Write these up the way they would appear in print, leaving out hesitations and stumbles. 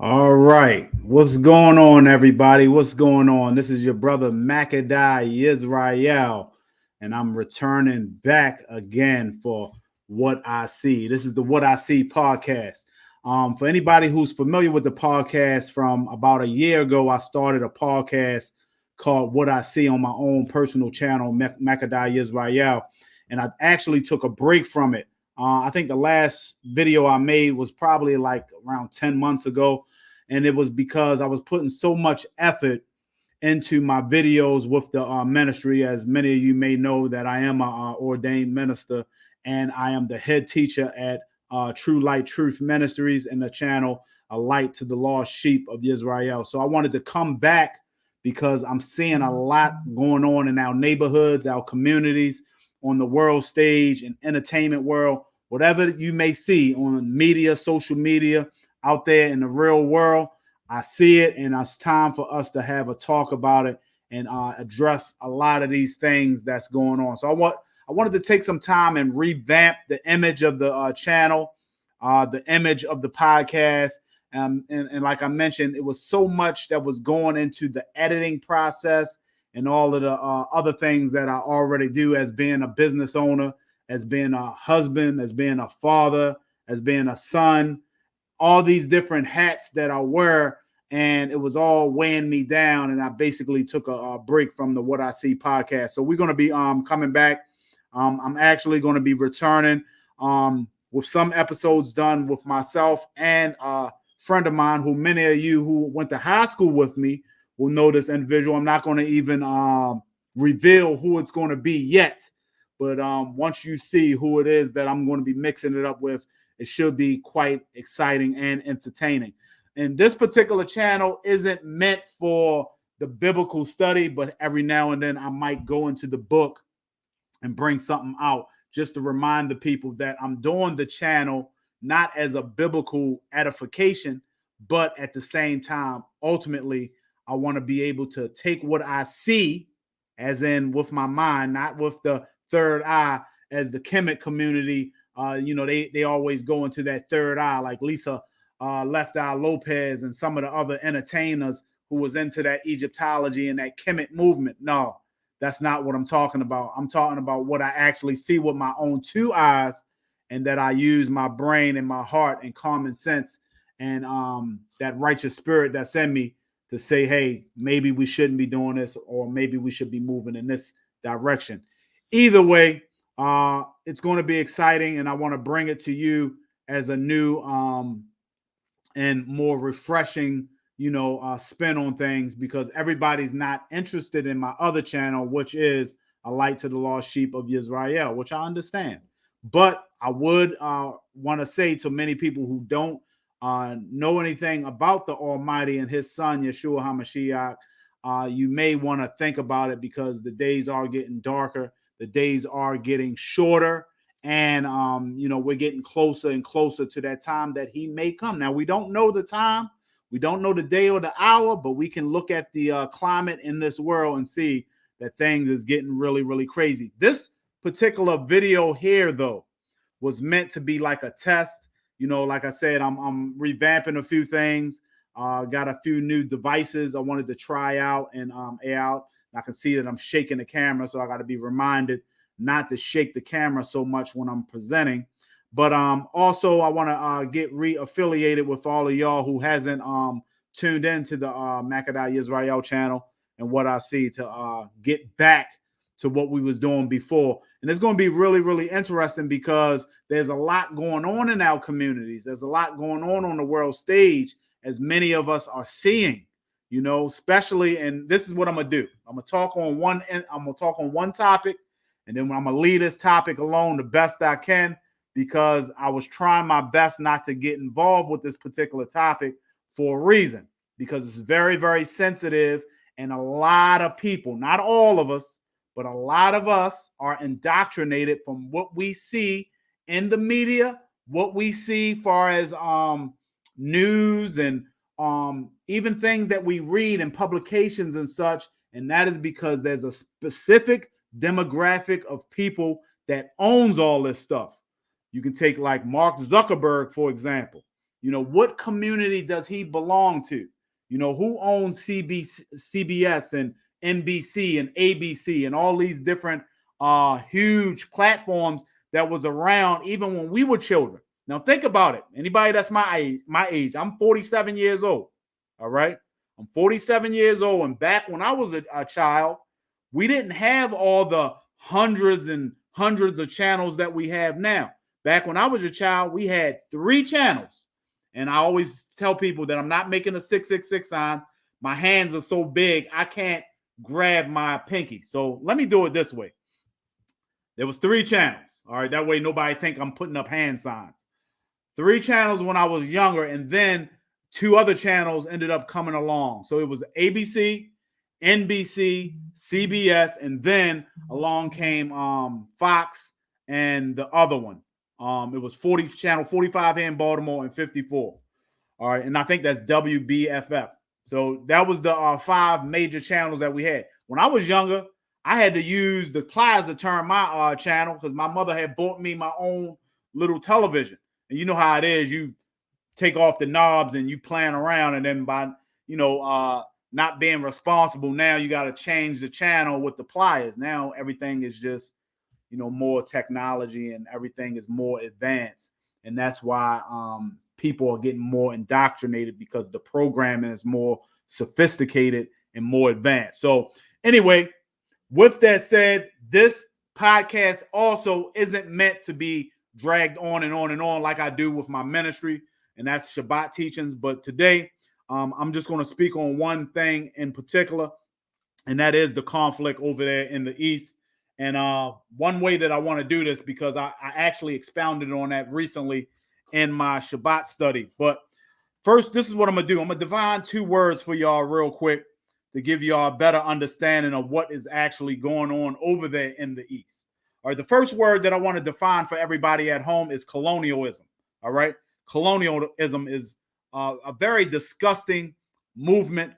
All right. What's going on, everybody? What's going on? This is your brother Makkedah Yisrael, and I'm returning back again for What I See. This is the What I See podcast. For anybody who's familiar with the podcast, from about a year ago, I started a podcast called What I See on my own personal channel, Makkedah Yisrael, and I actually took a break from it. I think the last video I made was probably like around 10 months ago, and it was because I was putting so much effort into my videos with the ministry. As many of you may know, that I am an ordained minister, and I am the head teacher at True Light Truth Ministries and the channel A Light to the Lost Sheep of Yisrael. So I wanted to come back because I'm seeing a lot going on in our neighborhoods, our communities, on the world stage and entertainment world, whatever you may see on media, social media, out there in the real world. I see it, and it's time for us to have a talk about it and address a lot of these things that's going on. So I wanted to take some time and revamp the image of the channel, the image of the podcast. And like I mentioned, it was so much that was going into the editing process and all of the other things that I already do as being a business owner, as being a husband, as being a father, as being a son, all these different hats that I wear, and it was all weighing me down. And I basically took a break from the What I See podcast. So we're going to be coming back. I'm actually going to be returning with some episodes done with myself and a friend of mine who many of you who went to high school with me will know this individual. I'm not going to even reveal who it's going to be yet. But once you see who it is that I'm going to be mixing it up with, it should be quite exciting and entertaining. And this particular channel isn't meant for the biblical study, but every now and then I might go into the book and bring something out just to remind the people that I'm doing the channel not as a biblical edification, but at the same time, ultimately, I want to be able to take what I see, as in with my mind, not with the third eye, as the Kemet community. They always go into that third eye, like Lisa Left Eye Lopez and some of the other entertainers who was into that Egyptology and that Kemet movement. No, that's not what I'm talking about. I'm talking about what I actually see with my own two eyes, and that I use my brain and my heart and common sense and that righteous spirit that's in me to say, hey, maybe we shouldn't be doing this, or maybe we should be moving in this direction. Either way, it's going to be exciting, and I want to bring it to you as a new and more refreshing, spin on things, because everybody's not interested in my other channel, which is A Light to the Lost Sheep of Yisrael, which I understand. But I would want to say to many people who don't know anything about the Almighty and His Son, Yeshua HaMashiach, you may want to think about it, because the days are getting darker, the days are getting shorter, and we're getting closer and closer to that time that He may come. Now, we don't know the time, we don't know the day or the hour, but we can look at the climate in this world and see that things is getting really, really crazy. This particular video here, though, was meant to be like a test. Like I said, I'm revamping a few things. Got a few new devices I wanted to try out and out. I can see that I'm shaking the camera, so I got to be reminded not to shake the camera so much when I'm presenting. But also, I want to get re-affiliated with all of y'all who hasn't tuned into the Makkedah Yisrael channel and What I See, to get back to what we was doing before. And it's going to be really, really interesting, because there's a lot going on in our communities. There's a lot going on the world stage, as many of us are seeing, especially. And this is what I'm going to do. I'm going to talk on one topic, and then I'm going to leave this topic alone the best I can, because I was trying my best not to get involved with this particular topic for a reason, because it's very, very sensitive, and a lot of people, not all of us, but a lot of us are indoctrinated from what we see in the media, what we see far as news, and even things that we read in publications and such. And that is because there's a specific demographic of people that owns all this stuff. You can take like Mark Zuckerberg, for example. What community does he belong to? Who owns CBS and NBC and ABC and all these different huge platforms that was around even when we were children. Now think about it. Anybody that's my age, I'm 47 years old. All right. I'm 47 years old. And back when I was a child, we didn't have all the hundreds and hundreds of channels that we have now. Back when I was a child, we had 3 channels. And I always tell people that I'm not making a 666 signs. My hands are so big, I can't grab my pinky. So let me do it this way. There was 3 channels. All right. That way nobody think I'm putting up hand signs. 3 channels when I was younger, and then 2 other channels ended up coming along. So it was ABC, NBC, CBS, and then along came Fox and the other one. It was channel 45 here in Baltimore and 54. All right, and I think that's WBFF. So that was the 5 major channels that we had. When I was younger, I had to use the pliers to turn my channel because my mother had bought me my own little television. And you know how it is. You take off the knobs and you playing around, and then by not being responsible, now you got to change the channel with the pliers. Now everything is just more technology and everything is more advanced, and that's why people are getting more indoctrinated because the programming is more sophisticated and more advanced. So anyway, with that said, this podcast also isn't meant to be dragged on and on and on like I do with my ministry, and that's Shabbat teachings. But today, I'm just going to speak on one thing in particular, and that is the conflict over there in the East. And one way that I want to do this, because I actually expounded on that recently in my Shabbat study. But first, this is what I'm going to do. I'm going to define 2 words for y'all real quick to give y'all a better understanding of what is actually going on over there in the East. All right, the first word that I want to define for everybody at home is colonialism. All right, colonialism is a very disgusting movement.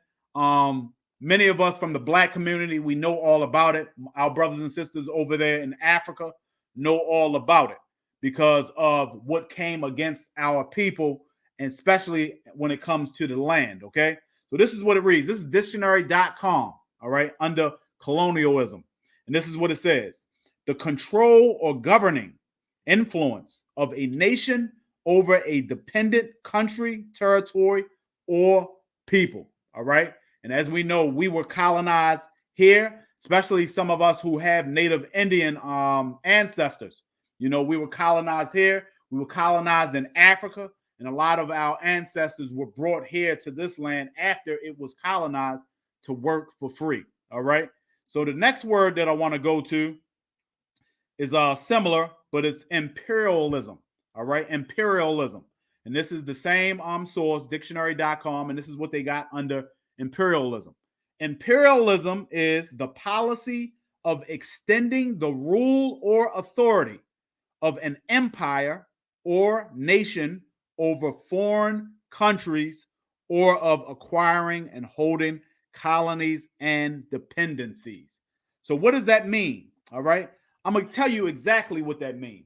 Many of us from the Black community, we know all about it. Our brothers and sisters over there in Africa know all about it because of what came against our people, and especially when it comes to the land, okay? So this is what it reads. This is dictionary.com, all right, under colonialism. And this is what it says. The control or governing influence of a nation over a dependent country, territory, or people, all right? And as we know, we were colonized here, especially some of us who have Native Indian ancestors. We were colonized here. We were colonized in Africa. And a lot of our ancestors were brought here to this land after it was colonized to work for free. All right. So the next word that I want to go to is similar, but it's imperialism. All right. Imperialism. And this is the same source, dictionary.com. And this is what they got under imperialism. Imperialism is the policy of extending the rule or authority of an empire or nation over foreign countries, or of acquiring and holding colonies and dependencies. So what does that mean? All right. I'm going to tell you exactly what that means.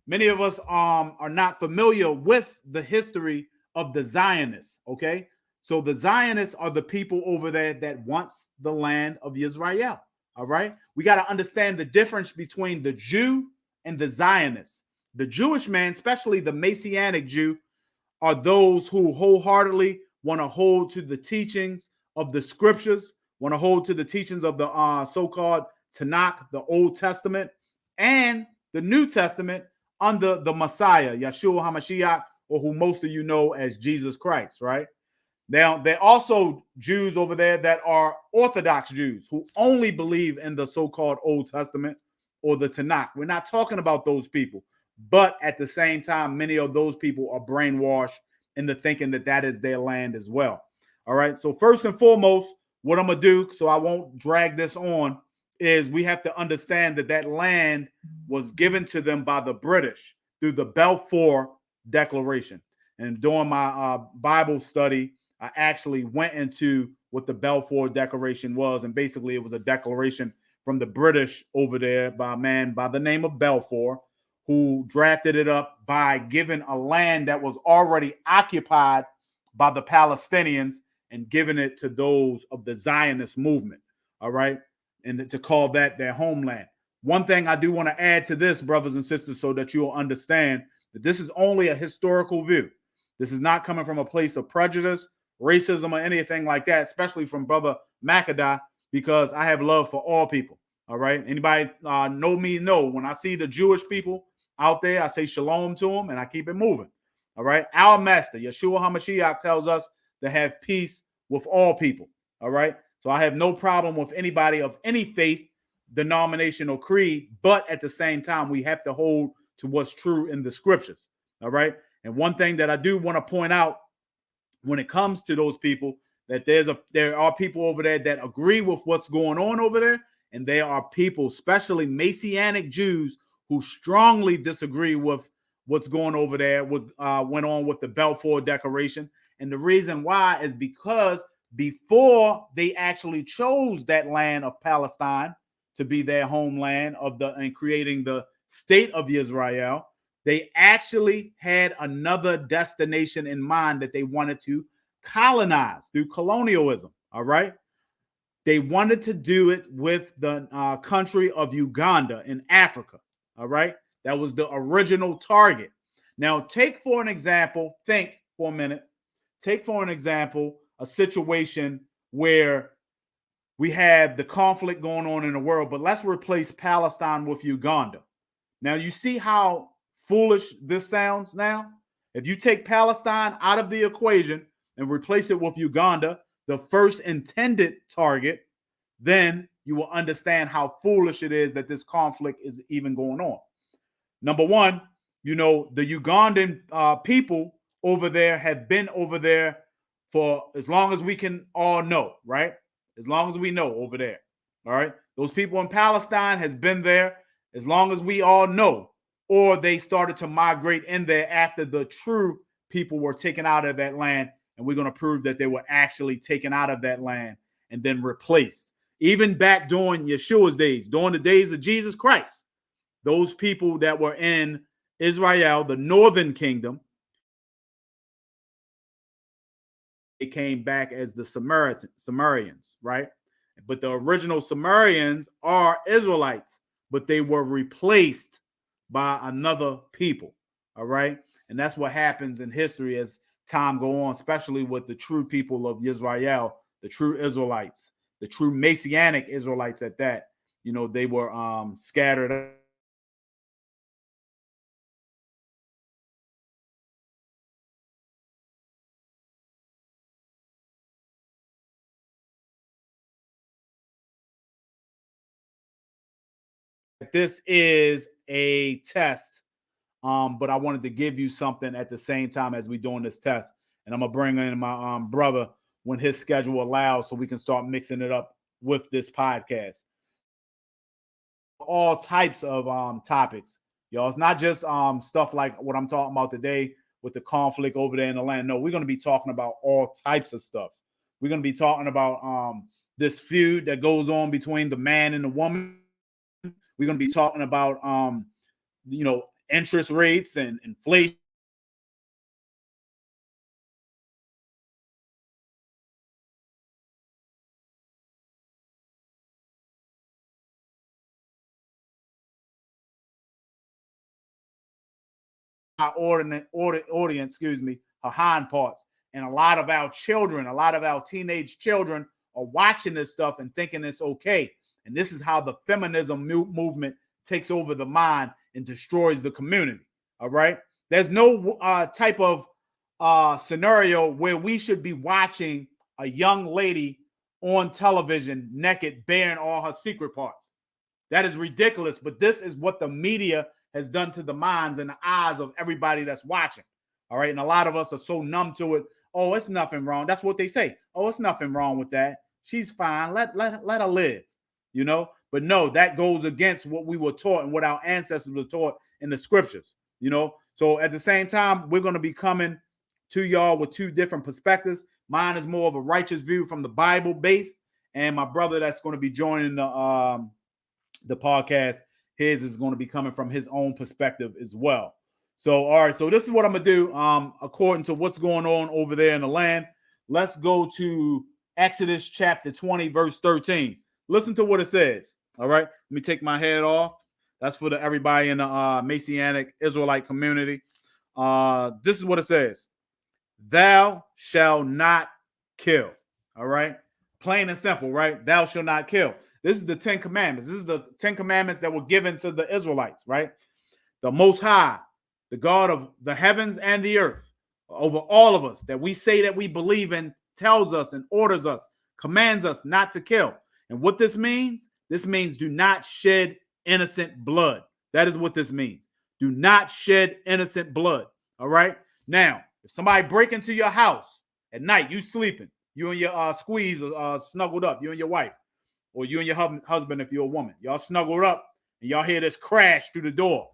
Many of us are not familiar with the history of the Zionists. Okay. So the Zionists are the people over there that wants the land of Yisrael. All right. We got to understand the difference between the Jew and the Zionists. The Jewish man, especially the Messianic Jew, are those who wholeheartedly want to hold to the teachings of the scriptures, want to hold to the teachings of the so-called Tanakh, the Old Testament, and the New Testament under the Messiah, Yeshua HaMashiach, or who most of you know as Jesus Christ, right? Now, there are also Jews over there that are Orthodox Jews who only believe in the so-called Old Testament or the Tanakh. We're not talking about those people. But at the same time, many of those people are brainwashed into thinking that that is their land as well. All right. So first and foremost, what I'm going to do, so I won't drag this on, is we have to understand that that land was given to them by the British through the Balfour Declaration. And during my Bible study, I actually went into what the Balfour Declaration was. And basically, it was a declaration from the British over there by a man by the name of Balfour, who drafted it up by giving a land that was already occupied by the Palestinians and giving it to those of the Zionist movement. All right. And to call that their homeland. One thing I do want to add to this, brothers and sisters, so that you'll understand that this is only a historical view. This is not coming from a place of prejudice, racism, or anything like that, especially from Brother Makkedah, because I have love for all people. All right. Anybody know me? Know when I see the Jewish people out there, I say shalom to them and I keep it moving. All right. Our master, Yeshua HaMashiach, tells us to have peace with all people. All right. So I have no problem with anybody of any faith, denomination, or creed, but at the same time, we have to hold to what's true in the scriptures. All right. And one thing that I do want to point out when it comes to those people, that there are people over there that agree with what's going on over there, and there are people, especially Messianic Jews, who strongly disagree with what's going over there, went on with the Balfour Declaration. And the reason why is because before they actually chose that land of Palestine to be their homeland and creating the state of Yisrael, they actually had another destination in mind that they wanted to colonize through colonialism. All right. They wanted to do it with the country of Uganda in Africa. All right. That was the original target. Now, think for an example a situation where we had the conflict going on in the world, but let's replace Palestine with Uganda. Now, you see how foolish this sounds now? If you take Palestine out of the equation and replace it with Uganda, the first intended target, then you will understand how foolish it is that this conflict is even going on. Number one, the Ugandan people over there have been over there for as long as we can all know, right? As long as we know over there. All right. Those people in Palestine has been there as long as we all know, or they started to migrate in there after the true people were taken out of that land. And we're going to prove that they were actually taken out of that land and then replaced. Even back during Yeshua's days, during the days of Jesus Christ, those people that were in Israel, the northern kingdom, they came back as the Sumerians, right? But the original Sumerians are Israelites, but they were replaced by another people, all right? And that's what happens in history as time go on, especially with the true people of Israel, the true Israelites, the true Messianic Israelites at that. They were scattered. This is a test, but I wanted to give you something at the same time as we're doing this test. And I'm going to bring in my brother when his schedule allows so we can start mixing it up with this podcast. All types of topics, y'all. It's not just stuff like what I'm talking about today with the conflict over there in the land. No, we're going to be talking about all types of stuff. We're going to be talking about this feud that goes on between the man and the woman. We're going to be talking about interest rates and inflation. Our audience, her hind parts. And a lot of our children, a lot of our teenage children are watching this stuff and thinking it's okay. And this is how the feminism movement takes over the mind and destroys the community. All right. There's no type of scenario where we should be watching a young lady on television naked, bearing all her secret parts. That is ridiculous. But this is what the media has done to the minds and the eyes of everybody that's watching. All right. And a lot of us are so numb to it. Oh, it's nothing wrong. That's what they say. Oh, it's nothing wrong with that. She's fine. Let her live, But no, that goes against what we were taught and what our ancestors were taught in the scriptures, So at the same time, we're going to be coming to y'all with two different perspectives. Mine is more of a righteous view from the Bible base. And my brother that's going to be joining the podcast his is going to be coming from his own perspective as well. So, all right, so this is what I'm gonna do. According to what's going on over there in the land, let's go to Exodus chapter 20, verse 13. Listen to what it says. All right, let me take my head off. That's for everybody in the Messianic Israelite community. This is what it says: "Thou shalt not kill." All right, plain and simple, right? Thou shalt not kill. This is the 10 Commandments. This is the 10 Commandments that were given to the Israelites, right? The Most High, the God of the heavens and the earth, over all of us that we say that we believe in, tells us and orders us, commands us not to kill. And what this means do not shed innocent blood. That is what this means. Do not shed innocent blood. All right. Now, if somebody break into your house at night, you sleeping, you and your squeeze snuggled up, you and your wife, or you and your husband if you're a woman, y'all snuggled up, and y'all hear this crash through the door.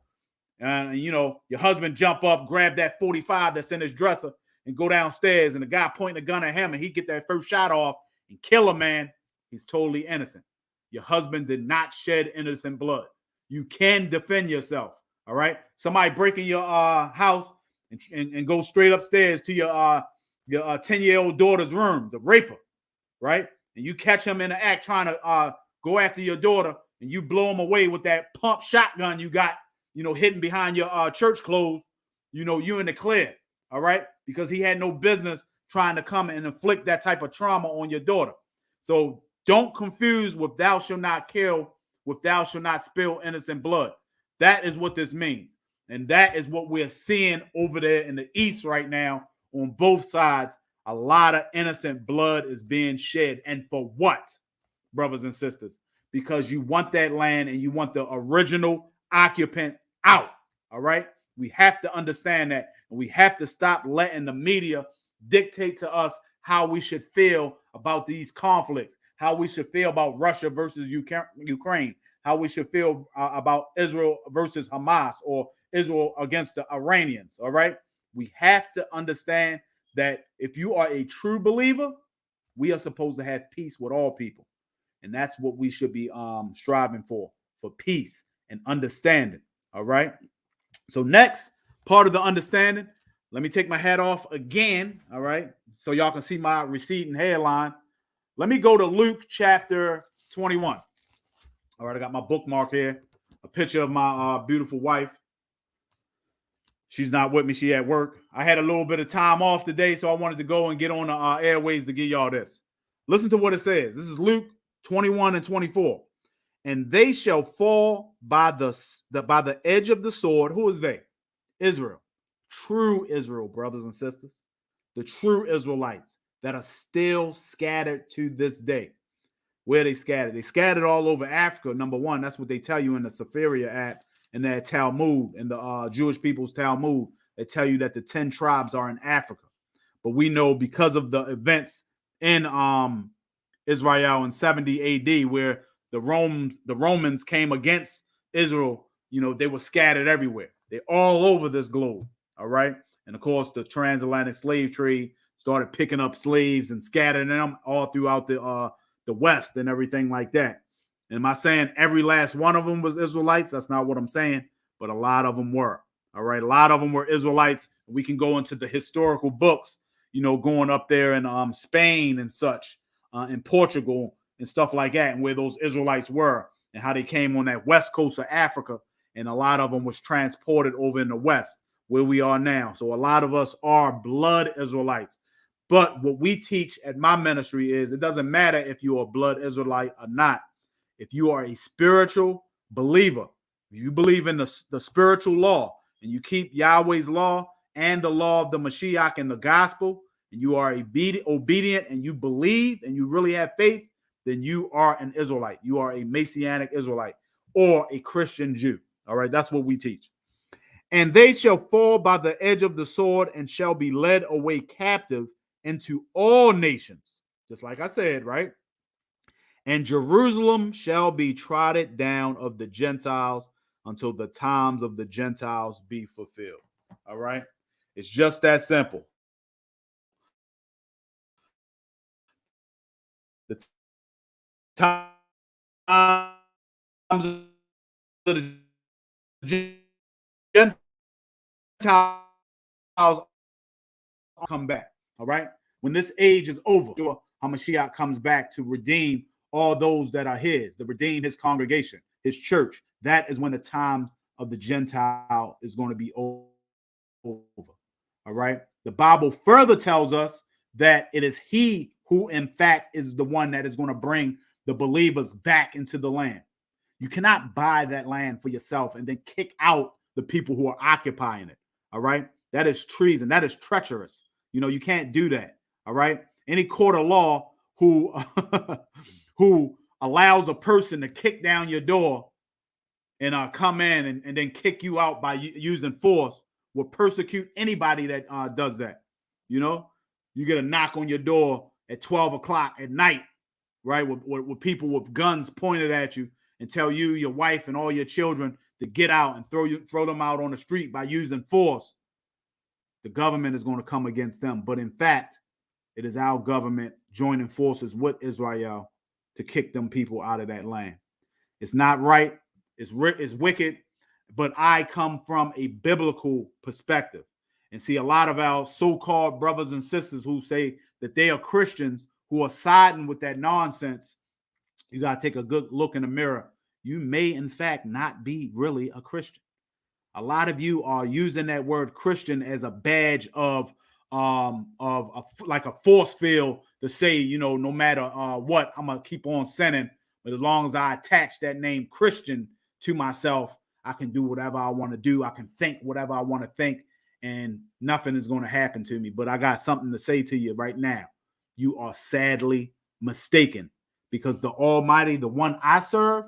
And your husband jump up, grab that 45 that's in his dresser, and go downstairs, and the guy pointing a gun at him, and he get that first shot off and kill a man. He's totally innocent. Your husband did not shed innocent blood. You can defend yourself. All right. Somebody breaking your house and go straight upstairs to your 10-year-old daughter's room, the raper, right? And you catch him in the act trying to go after your daughter, and you blow him away with that pump shotgun you got, hidden behind your church clothes, you in the clear, all right? Because he had no business trying to come and inflict that type of trauma on your daughter. So don't confuse with "thou shalt not kill" with "thou shalt not spill innocent blood." That is what this means. And that is what we're seeing over there in the East right now on both sides. A lot of innocent blood is being shed. And for what, brothers and sisters? Because you want that land and you want the original occupants out. All right. We have to understand that. And we have to stop letting the media dictate to us how we should feel about these conflicts, how we should feel about Russia versus Ukraine, how we should feel about Israel versus Hamas, or Israel against the Iranians. All right. We have to understand that if you are a true believer, we are supposed to have peace with all people. And that's what we should be striving for peace and understanding. All right. So next part of the understanding, let me take my hat off again. All right. So y'all can see my receding hairline. Let me go to Luke chapter 21. All right. I got my bookmark here, a picture of my beautiful wife. She's not with me. She at work. I had a little bit of time off today, so I wanted to go and get on the airways to give y'all this. Listen to what it says. This is Luke 21 and 24. "And they shall fall by the edge of the sword." Who is they? Israel. True Israel, brothers and sisters. The true Israelites that are still scattered to this day. Where they scattered? They scattered all over Africa, number one. That's what they tell you in the Sefaria app, in their Talmud, in the Jewish people's Talmud. They tell you that the 10 tribes are in Africa. But we know because of the events in Israel in 70 AD, where the Romans came against Israel, they were scattered everywhere. They're all over this globe. All right. And of course, the transatlantic slave trade started picking up slaves and scattering them all throughout the West and everything like that. And am I saying every last one of them was Israelites? That's not what I'm saying, but a lot of them were. All right. A lot of them were Israelites. We can go into the historical books, going up there in Spain and such, in Portugal and stuff like that, and where those Israelites were and how they came on that west coast of Africa. And a lot of them was transported over in the West where we are now. So a lot of us are blood Israelites. But what we teach at my ministry is it doesn't matter if you're a blood Israelite or not. If you are a spiritual believer, if you believe in the spiritual law and you keep Yahweh's law and the law of the Mashiach and the gospel, and you are obedient and you believe and you really have faith, then you are an Israelite. You are a Messianic Israelite or a Christian Jew. All right, that's what we teach. "And they shall fall by the edge of the sword and shall be led away captive into all nations." Just like I said, right? "And Jerusalem shall be trodden down of the Gentiles until the times of the Gentiles be fulfilled." All right. It's just that simple. The times the Gentiles come back. All right. When this age is over, Hamashiach comes back to redeem all those that are his, to redeem his congregation, his church. That is when the time of the Gentile is going to be over. All right. The Bible further tells us that it is he who, in fact, is the one that is going to bring the believers back into the land. You cannot buy that land for yourself and then kick out the people who are occupying it. All right. That is treason. That is treacherous. You can't do that. All right. Any court of law who who allows a person to kick down your door and come in and then kick you out by using force will persecute anybody that does that. You get a knock on your door at 12 o'clock at night, right? With people with guns pointed at you and tell you, your wife, and all your children to get out and throw them out on the street by using force. The government is going to come against them. But in fact, it is our government joining forces with Israel to kick them people out of that land. It's not right. It's wicked. But I come from a biblical perspective and see a lot of our so-called brothers and sisters who say that they are Christians who are siding with that nonsense. You got to take a good look in the mirror. You may, in fact, not be really a Christian. A lot of you are using that word Christian as a badge of like a force field to say, no matter what, I'm gonna keep on sinning. But as long as I attach that name Christian to myself, I can do whatever I want to do. I can think whatever I want to think, and nothing is going to happen to me. But I got something to say to you right now. You are sadly mistaken, because the Almighty, the one I serve,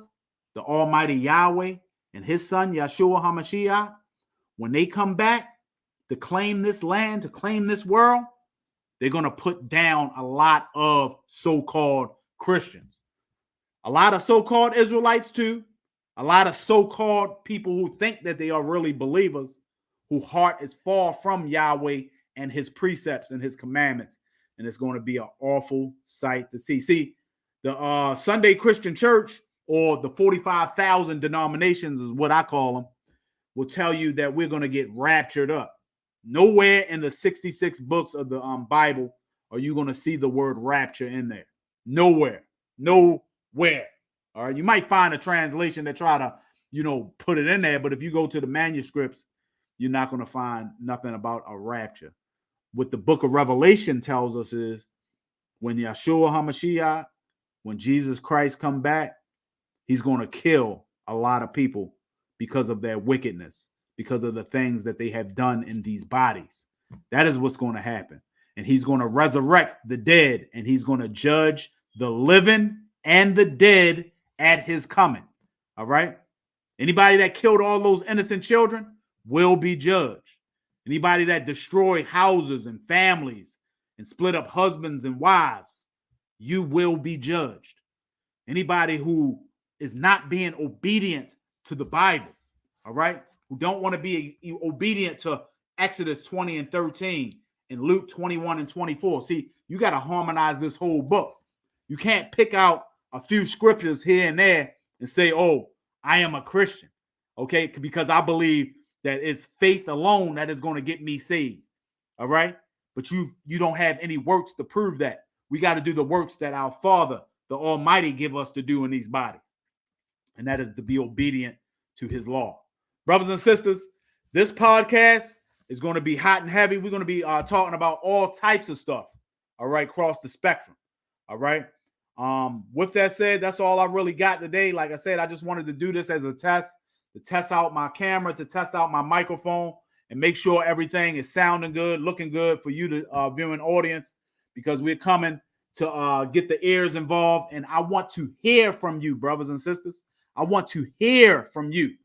the Almighty Yahweh, and his son, Yeshua HaMashiach, when they come back to claim this land, to claim this world, they're going to put down a lot of so-called Christians. A lot of so-called Israelites too. A lot of so-called people who think that they are really believers, whose heart is far from Yahweh and his precepts and his commandments. And it's going to be an awful sight to see. See, the Sunday Christian Church, or the 45,000 denominations is what I call them, will tell you that we're going to get raptured up. Nowhere in the 66 books of the Bible are you going to see the word rapture in there. Nowhere. All right. You might find a translation that try to, put it in there. But if you go to the manuscripts, you're not going to find nothing about a rapture. What the book of Revelation tells us is when Yeshua HaMashiach, when Jesus Christ come back, he's going to kill a lot of people because of their wickedness, because of the things that they have done in these bodies. That is what's going to happen. And he's going to resurrect the dead, and he's going to judge the living and the dead at his coming. All right. Anybody that killed all those innocent children will be judged. Anybody that destroyed houses and families and split up husbands and wives, you will be judged. Anybody who is not being obedient to the Bible, all right, who don't want to be obedient to Exodus 20 and 13 and Luke 21 and 24. See, you got to harmonize this whole book. You can't pick out a few scriptures here and there and say, oh, I am a Christian, okay, because I believe that it's faith alone that is going to get me saved, all right? But you don't have any works to prove that. We got to do the works that our Father, the Almighty, give us to do in these bodies, and that is to be obedient to his law. Brothers and sisters, this podcast is going to be hot and heavy. We're going to be talking about all types of stuff, all right, across the spectrum, all right? With that said, that's all I really got today. Like I said, I just wanted to do this as a test, to test out my camera, to test out my microphone, and make sure everything is sounding good, looking good for you, the viewing audience, because we're coming to get the ears involved. And I want to hear from you, brothers and sisters. I want to hear from you.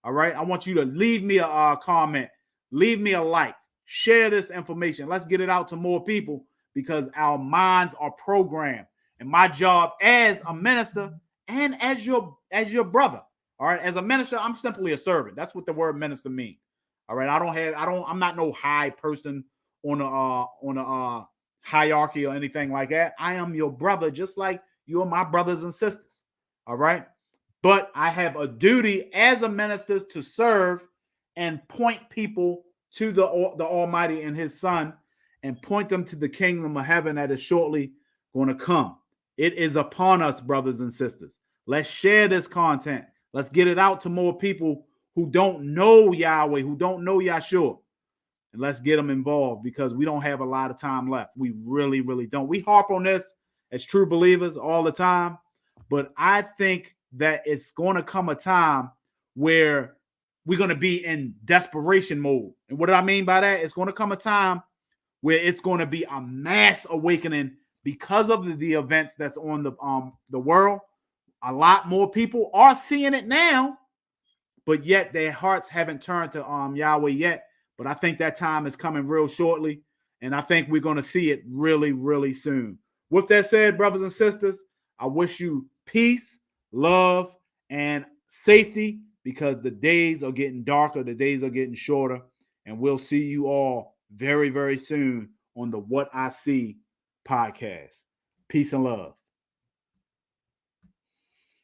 All right. I want you to leave me a comment, leave me a like, share this information. Let's get it out to more people, because our minds are programmed. And my job as a minister and as your brother, all right, as a minister, I'm simply a servant. That's what the word minister means. All right. I'm not no high person on a hierarchy or anything like that. I am your brother, just like you are my brothers and sisters. All right. But I have a duty as a minister to serve and point people to the Almighty and his Son, and point them to the kingdom of heaven that is shortly going to come. It is upon us, brothers and sisters. Let's share this content. Let's get it out to more people who don't know Yahweh, who don't know Yahshua. And let's get them involved, because we don't have a lot of time left. We really, really don't. We harp on this as true believers all the time, but I think that it's going to come a time where we're going to be in desperation mode. And what do I mean by that? It's going to come a time where it's going to be a mass awakening because of the events that's on the world. A lot more people are seeing it now, but yet their hearts haven't turned to Yahweh yet. But I think that time is coming real shortly, and I think we're going to see it really, really soon. With that said, brothers and sisters, I wish you peace, love, and safety, because the days are getting darker, the days are getting shorter, and we'll see you all very, very soon on the What I See podcast. Peace and love.